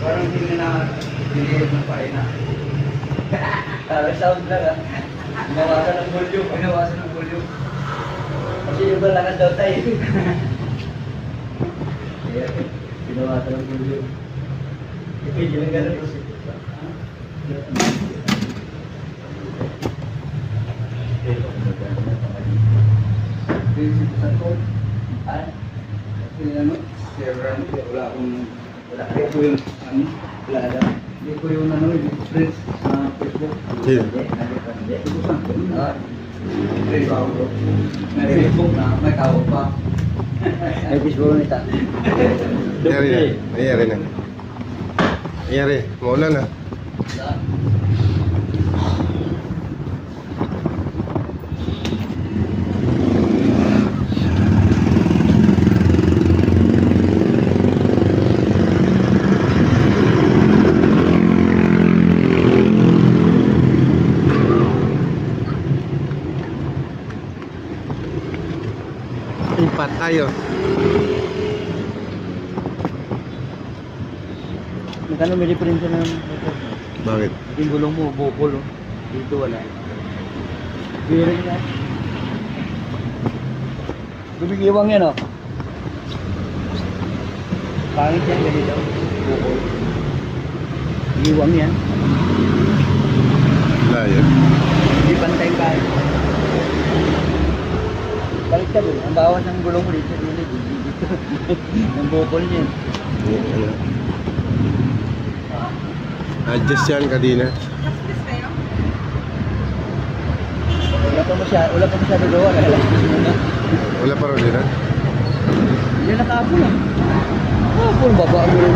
Parang hindi na diliit ng paina. Sound lang ah. Binawasan ng volume. Binawasan ng volume. Kasi yung ba lakas daw tayo. Binawasan ng volume. Ito yung gano'n po siya. Wala ko yung ano, wala na. Hindi ko yung ano, yung friends sa Facebook. Sino? May Facebook na, may kawag pa. May Facebook nita. Nangyari na. Nangyari na. Nangyari. Maulan na. Empat tayo. Magkano may diferensya ng Bakit? yung gulong mo, bukol. Dito wala. Bearing na. Gumigiwang yan, oh. Pangit yan, ganito. Bukol. Giwang yan. Wala yan. Hindi pantay kahit. Balik ka doon. Ang bawas ng gulong mo dito. Dito. Ang bukol niya. Ano? Adjust yan kanina. Wala pa masyado gawa. Wala pa rin na. Hindi nakapul ah. Kapul, baba mo rin.